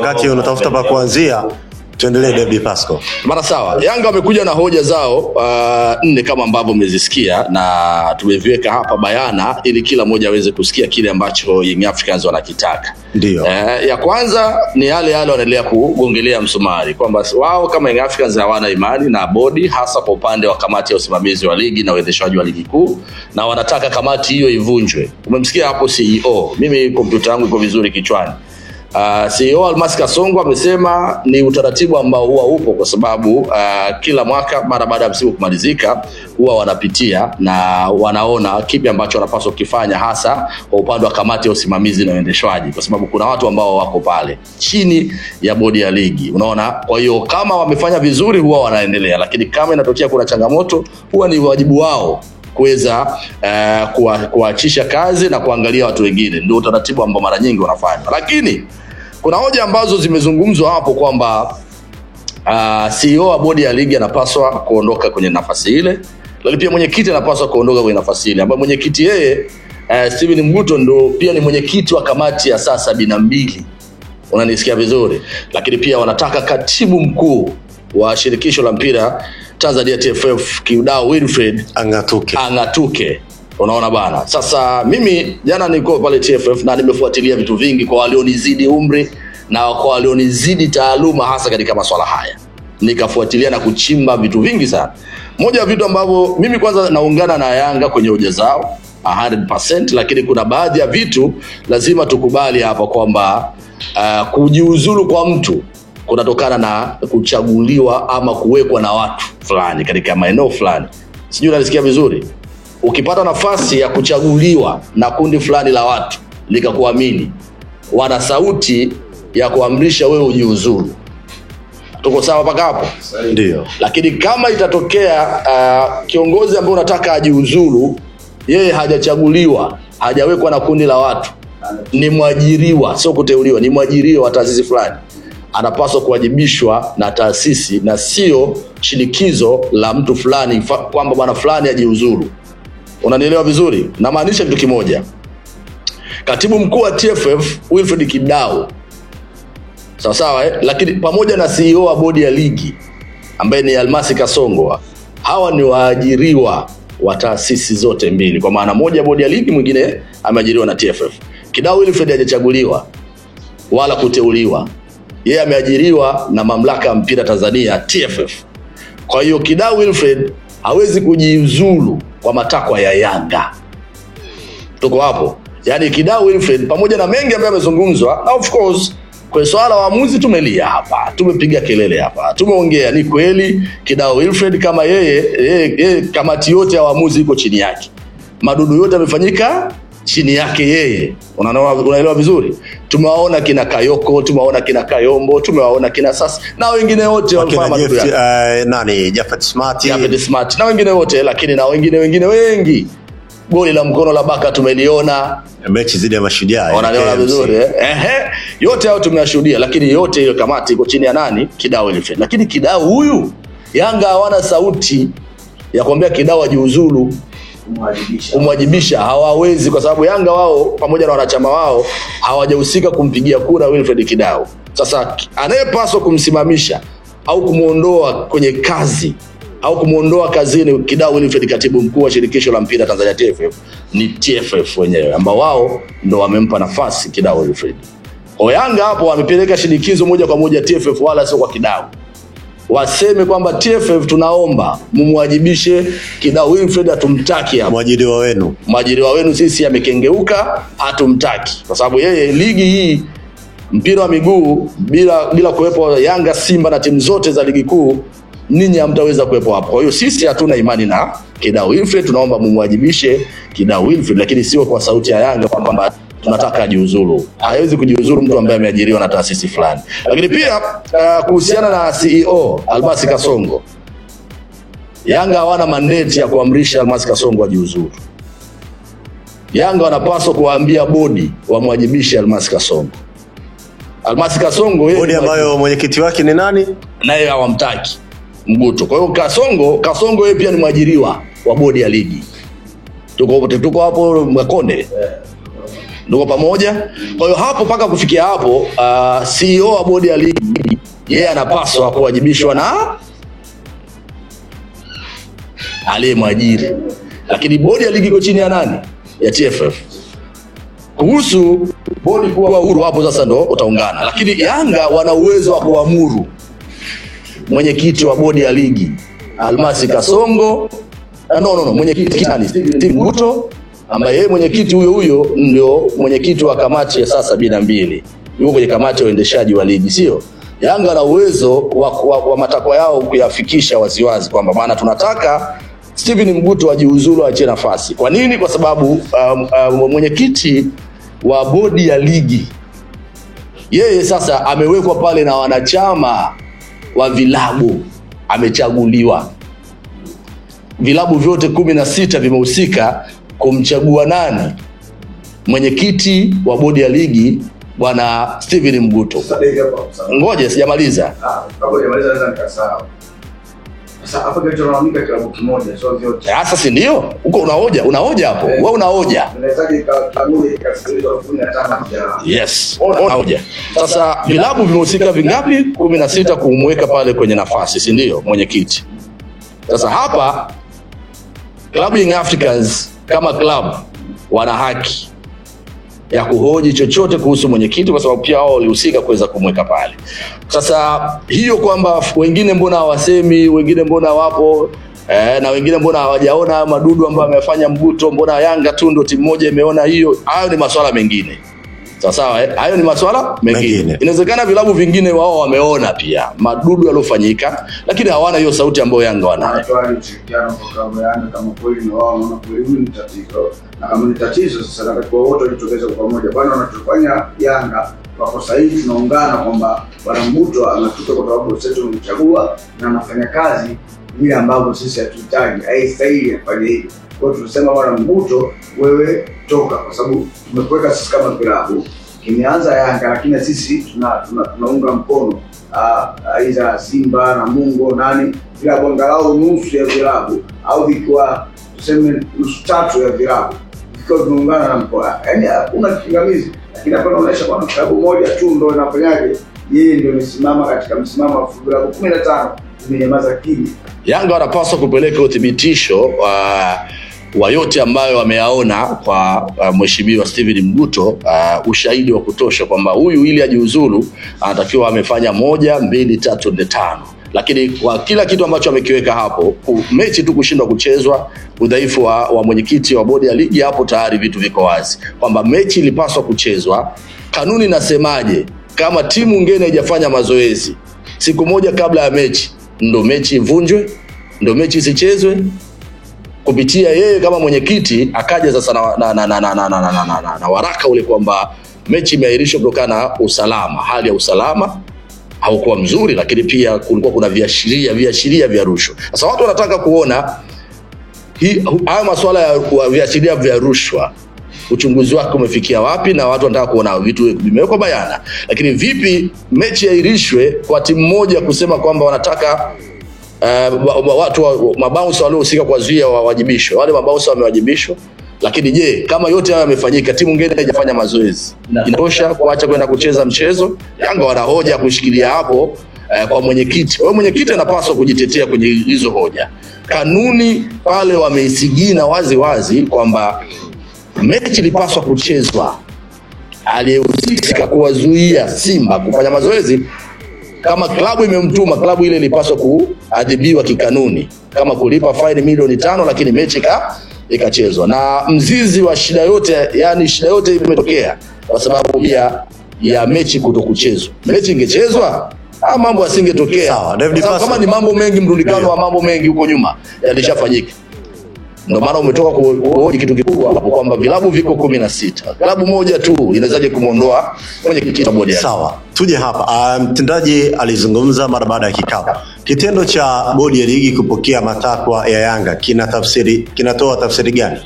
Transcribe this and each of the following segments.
wakati unatafuta pa kuanzia, tuendelee David Pasco. Mara sawa. Yanga wamekuja na hoja zao 4 kama ambavyo mmezisikia na tumeviweka hapa bayana ili kila mmoja aweze kusikia kile ambacho Young Africans wanakitaka. Ndio. Ya kwanza ni yale wanaendelea kugongelea msumari kwamba wao kama Young Africans hawana imani na bodi, hasa kwa upande wa kamati ya usimamizi wa ligi na uendeshaji wa ligi kuu, na wanataka kamati hiyo ivunjwe. Umemsikia hapo CEO. Mimi kompyuta yangu iko vizuri kichwani. CEO Almasi Kasongo amesema ni utaratibu ambao huwa upo kwa sababu kila mwaka mara baada ya msimu kumalizika huwa wanapitia na wanaona kipi ambacho wanapaswa kufanya, hasa kwa upande wa kamati ya usimamizi na uendeshaji, kwa sababu kuna watu ambao wako pale chini ya bodi ya ligi, unaona. Kwa hiyo kama wamefanya vizuri huwa wanaendelea, lakini kama inatokea kuna changamoto huwa ni wajibu wao kuweza kuachisha kazi na kuangalia watu wengine. Ndio utaratibu ambao mara nyingi wanafanya. Lakini kuna hoja ambazo zimezungumzwa hapo kwamba CEO wa bodi ya ligi anapaswa kuondoka kwenye nafasi ile, lakini pia mwenyekiti anapaswa kuondoka kwenye nafasi ile, ambapo mwenyekiti yeye Steven Mguto ndo pia ni mwenyekiti wa kamati ya saa 72. Unanisikia vizuri? Lakini pia wanataka katibu mkuu wa shirikisho la mpira Tanzania TFF Kiudao Wilfred Angatuke. Unaona bana. Sasa mimi jana nilikuwa pale TFF na nimefuatilia vitu vingi kwa walionizidi umri na kwa walionizidi taaluma, hasa katika masuala haya. Nikafuatilia na kuchimba vitu vingi sana. Moja ya vitu ambavyo mimi kwanza naungana na Yanga kwenye hoja zao 100%, lakini kuna baadhi ya vitu lazima tukubali hapa kwamba kujiuzulu kwa mtu kunatokana na kuchaguliwa ama kuwekwa na watu fulani katika maeneo fulani. Sijui unalisikia vizuri? Ukipata nafasi ya kuchaguliwa na kundi fulani la watu likakuamini, wana sauti ya kuamrisha wewe ujiuzulu. Tuko sawa mpaka hapo? Ndio. Lakini kama itatokea kiongozi ambaye unataka ajiuzulu, yeye hajachaguliwa, hajawekwa na kundi la watu, ni mwajiriwa, sio kuteuliwa, ni mwajiriwa wa taasisi fulani, anapaswa kuwajibishwa na taasisi na sio shinikizo la mtu fulani kwamba bwana fulani ajiuzulu. Unanielewa vizuri? Na maanisha kitu kimoja. Katibu mkuu wa TFF Wilfred Kidau, sawa, lakini pamoja na CEO wa bodi ya ligi ambaye ni Almasi Kasongo, hawa ni waajiriwa wa taasisi zote mbili, kwa maana moja bodi ya ligi, mwingine ameajiriwa na TFF. Kidau Wilfred hajachaguliwa wala kuteuliwa, yeye ameajiriwa na mamlaka ya mpira Tanzania TFF. Kwa hiyo Kidau Wilfred hawezi kujiuzulu kwa matakwa ya Yanga. Tuko hapo. Yaani Kidau Wilfred pamoja na mengi ambayo yamezungumzwa, na of course kwa swala la waamuzi tumelia hapa, tumepiga kelele hapa, tumeongea, ni kweli Kidau Wilfred kama yeye kamati yote ya waamuzi iko chini yake, madudu yote yamefanyika chini yake yeye. Unaelewa vizuri? Tumewaona kina Kayoko, tumewaona kina Kayombo, tumewaona kina Sasa na wengine wote walifanya madudu nani Jafet Smart na wengine wote, lakini na wengine wengi. Goli la mkono la Baka tumeliona, mechi zile ya Mashujaa. Unaelewa vizuri? Yote hao tumeyashuhudia, lakini yote ile kamati iko chini ya nani? Kidau Wilfred. Lakini Kidau huyu Yanga hawana sauti ya kuambia Kidau ajiuzulu, kumwajibisha hawawezi, kwa sababu Yanga wao pamoja na wanachama wao hawajahusika kumpigia kura Wilfred Kidau. Sasa anayepaswa kumsimamisha au kumuondoa kwenye kazi au kumuondoa kazini Kidau Wilfred, katibu mkuu wa shirikisho la mpira Tanzania TFF, ni TFF wenyewe ambao wao ndo wamempa nafasi Kidau Wilfred. Kwa Yanga hapo wamepeleka shinikizo moja kwa moja TFF, wala sio kwa Kidau. Waseme kwamba TFF tunaomba mumwajibishe Kidau Wilfred, hatumtaki hapo. Mwajiriwa wenu sisi amekengeuka, hatumtaki. Kwa sababu yeye ligi hii mpira wa miguu bila kuwepo Yanga, Simba na timu zote za ligi kuu, ninyi hamtaweza kuwepo hapo. Kwa hiyo sisi hatuna imani na Kidau Wilfred, tunaomba mumwajibishe Kidau Wilfred, lakini sio kwa sauti ya Yanga kwamba tunataka ajiuzulu. Haiwezi kujiuzulu mtu ambaye ameajiriwa na taasisi fulani. Lakini pia kuhusiana na CEO Almasi Kasongo, Yanga hawana mandate ya kuamrisha Almasi Kasongo ajiuzulu. Yanga wanapaswa kuwaambia bodi wamwajibishe Almasi Kasongo. Almasi Kasongo bodi ambayo mwenyekiti wake ni nani? Naye hawamtaki Mguto. Kwa hiyo Kasongo yeye pia ni mwajiriwa wa bodi ya ligi. Tuko hapo Makonde. Ndio pamoja. Kwa hiyo hapo paka kufikia hapo CEO wa bodi ya ligi yeye anapaswa kuwajibishwa na aliyemwajiri. Lakini bodi ya ligi iko chini ya nani? Ya TFF. Kuhusu bodi kuwa huru hapo sasa ndo utaungana. Lakini Yanga wana uwezo wa kuamuru mwenyekiti wa bodi ya ligi Almasi Kasongo, mwenyekiti Steve Mguto, ambaye yeye mwenyekiti huyo ndio mwenyekiti wa kamati ya saa 72. Yuko kwenye kamati ya uendeshaji wa ligi, sio? Yanga na uwezo wa matakwa yao kuyafikisha waziwazi kwamba maana tunataka Steven Mguto ajiuzulu achie nafasi. Kwa nini? Kwa sababu mwenyekiti wa bodi ya ligi yeye sasa amewekwa pale na wanachama wa vilabu, amechaguliwa. Vilabu vyote 16 vimehusika kumchagua nani? Mwenyekiti wa bodi ya ligi bwana Steven Mguto. Ngoja sijamaliza. Naweza nikasahau. Sasa hapa kitu tunaamika klabu kimoja sio vyote. Sasa si ndio? Uko unahoja hapo. Wewe unahoja. Unahitaji kanuni ikasikilizwa 15 ya. Yes. Unahoja. Sasa vilabu vimehusika vingapi? 16 kumweka pale kwenye nafasi, si ndio? Mwenyekiti. Sasa hapa Club Young Africans kama club wana haki ya kuhoji chochote kuhusu mwenyekiti kwa sababu pia wao walihusika kuweza kumweka pale. Sasa hiyo kwamba wengine mbona hawasemi, wengine mbona wapo na wengine mbona hawajaona madudu ambayo amefanya Mguto, mbona Yanga tu ndio timu moja imeona hiyo, hayo ni masuala mengine. Sawa hayo ni masuala mengine. Inawezekana vilabu vingine wao wameona pia madudu yalofanyika lakini hawana hiyo sauti ambayo Yanga wanayo. Watu ushirikiano kwa klabu ya Yanga kama kweli ni wao wanaona kweli ni tatizo. Na kama ni tatizo sasa na kwa wote walitokeza kwa pamoja. Bwana wanachofanya Yanga wako sahihi, tunaungana kwamba bwana Mguto anatuka kwa sababu sisi tumemchagua na anafanya kazi vile ambavyo sisi hatutaki. Haistahili afanye hivi. Kwa hiyo tunasema bwana Mguto wewe toka, kwa sababu tumekuweka sisi kama klabu. Kimeanza Yanga lakini sisi tunaunga mkono aidha Simba na Mungo nani vilabu angalau nusu ya vilabu au vikiwa tuseme nusu tatu ya vilabu vikiwa tunaungana na mkoa. Yaani hakuna kipingamizi, lakini hapa inaonyesha kwamba klabu moja tu ndio inafanyaje, yeye ndio amesimama katika msimamo wa vilabu 15 zimenyamaza kimya. Yanga wanapaswa kupeleka uthibitisho wa yote ambayo wameyaona kwa mheshimiwa Steven Mguto, ushahidi wa kutosha kwamba huyu ili ajiuzulu anatakiwa amefanya 1 2 3 4 5. Lakini kwa kila kitu ambacho amekiweka hapo, mechi tu kushindwa kuchezwa, udhaifu wa mwenyekiti wa bodi ya ligi, hapo tayari vitu viko wazi kwamba mechi ilipaswa kuchezwa. Kanuni nasemaje? Kama timu ngine haijafanya mazoezi siku moja kabla ya mechi, ndo mechi ivunjwe, ndo mechi isichezwe. Kupitia yeye kama mwenyekiti akaja sasa na waraka ule kwamba mechi imeahirishwa kutokana na usalama. Hali ya usalama haukuwa mzuri, lakini pia kulikuwa kuna viashiria vya rushwa. Sasa watu wanataka kuona haya masuala ya viashiria vya rushwa, uchunguzi wake umefikia wapi, na watu wanataka kuona vitu vimewekwa bayana. Lakini vipi mechi iahirishwe kwa timu moja kusema kwamba wanataka watu mabouncer waliohusika kuzuia wawajibishwe? Wale mabouncer wamewajibishwa, lakini je, kama yote haya yamefanyika timu nyingine haijafanya mazoezi, inatosha kuacha kwenda kucheza mchezo? Yanga wana hoja kushikilia hapo kwa mwenyekiti. Wewe mwenyekiti anapaswa kujitetea kwenye hizo hoja. Kanuni pale wameisigina wazi kwamba mechi ilipaswa kuchezwa. Aliyehusika kuwazuia Simba kufanya mazoezi, kama klabu imemtuma, klabu ile ilipaswa kuadhibiwa kikanuni, kama kulipa faini milioni 5, lakini mechi ikachezwa. Na mzizi wa shida yote, yani shida yote imetokea kwa sababu ya mechi kutokuchezwa. Mechi ingechezwa mambo yasingetokea. Kama ni mambo mengi, mrundikano wa mambo mengi huko nyuma yalishafanyika. Ndio maana umetoka kuhoji kitu kikubwa hapo kwamba vilabu viko 16. Klabu moja tu inawezaje kumuondoa mwenyekiti wa bodi? Sawa. Tuje hapa. Mtendaji alizungumza mara baada ya kikao. Kitendo cha bodi ya ligi kupokea matakwa ya Yanga kinatoa tafsiri gani?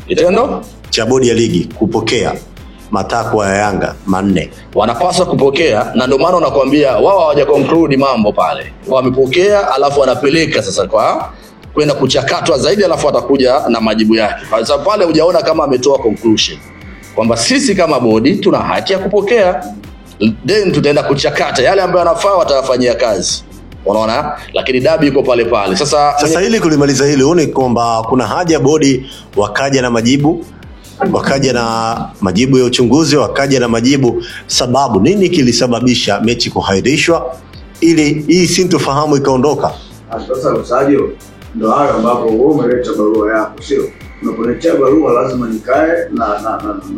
Kitendo cha bodi ya ligi kupokea matakwa ya Yanga 4. Wanapaswa kupokea, na ndio maana nakwambia wao hawaja conclude mambo pale. Wamepokea alafu wanapeleka sasa kwa kwenda kuchakatwa zaidi, alafu atakuja na majibu yake. Kwa sababu pale hujaona kama ametoa conclusion. kwamba sisi kama bodi tuna haki ya kupokea, then tutaenda kuchakata yale ambayo yanafaa, watayafanyia kazi. Unaona? Lakini dabi iko pale pale. Sasa hili kulimaliza hili, uone kwamba kuna haja bodi wakaja na majibu ya uchunguzi, wakaja na majibu sababu nini kilisababisha mechi kuhairishwa, ili hii sintofahamu ikaondoka. Sasa Lusajo, ndo hayo ambapo wewe umeleta barua yako, sio? Unapoletea barua lazima nikae na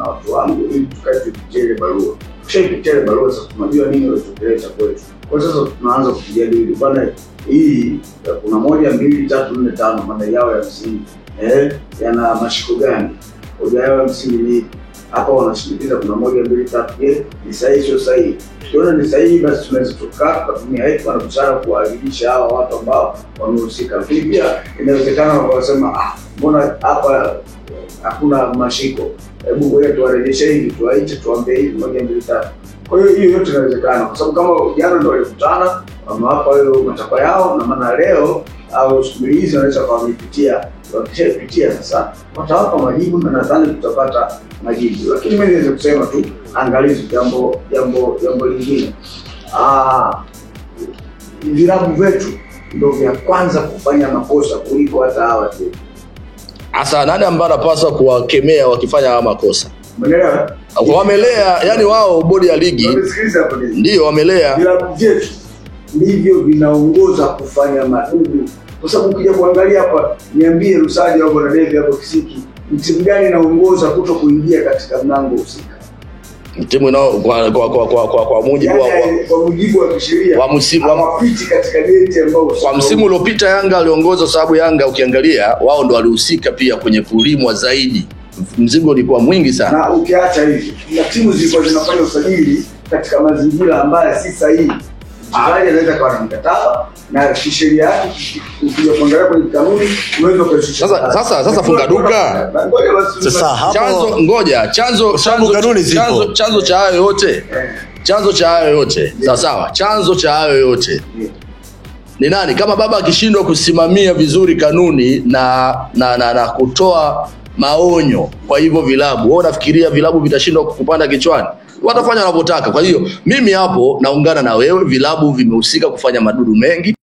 watu wangu ili tukae tupitie barua. Kishapitia barua sasa tunajua nini ulichokileta kwetu. Kwa sasa tunaanza kujadili bwana, hii kuna 1 2 3 4 5 madai yao ya msingi yana mashiko gani? Hoja yao ya msingi ni hapa, wanashinikiza kuna 1 2 3, ni sahihi sio sahihi? Tukiona ni sahihi, basi tunaweza tukatumia hekima na busara kuwaelimisha hawa watu ambao wamehusika. Pia inawezekana wakasema mbona hapa hakuna mashiko, hebu wewe tuwarejeshe hivi, tuwaite tuambie hivi 1 2 3. Kwa hiyo yote inawezekana, kwa sababu kama jana ndio walikutana wamewapa hiyo matakwa yao, na maana leo au siku hizi wanaweza kuwapitia, wakishapitia sasa watawapa majibu, na nadhani tutapata majibu. Lakini mimi naweza kusema tu angalizo jambo lingine, vilabu vyetu ndio vya kwanza kufanya makosa kuliko hata hawa tu. Asa nani ambaye anapaswa kuwakemea wakifanya haya makosa? Umeelewa? Wamelea, yani wao bodi ya ligi ndio wamelea. Vilabu vyetu ndivyo vinaongoza kufanya madudu. Kwa sababu ukija kuangalia hapa, niambie Lusajo au Bwana Devi hapo Kisiki, timu gani inaongoza kuto kuingia katika mlango husika? Timu inao kwa mujibu wa kisheria wa msimu wapiti katika gate ambao kwa msimu uliopita Yanga aliongoza, sababu Yanga ukiangalia wao ndo walihusika pia kwenye kulimwa zaidi. Mzigo ulikuwa mwingi sana. Na ukiacha hivi, na timu zilikuwa zinafanya usajili katika mazingira ambayo si sahihi. Mchezaji anaweza kuwa na mkataba na kisheria yake, ukija kuangalia kwenye kanuni unaweza kushusha. Sasa funga duka. Sasa hapo chanzo cha hayo yote. Chanzo cha hayo yote. Sawa. Chanzo cha hayo yote ni nani? Kama baba akishindwa kusimamia vizuri kanuni na kutoa maonyo kwa hivyo vilabu, wewe unafikiria vilabu vitashindwa kupanda kichwani? Watafanya wanavyotaka. Kwa hiyo mimi hapo naungana na wewe, vilabu vimehusika kufanya madudu mengi.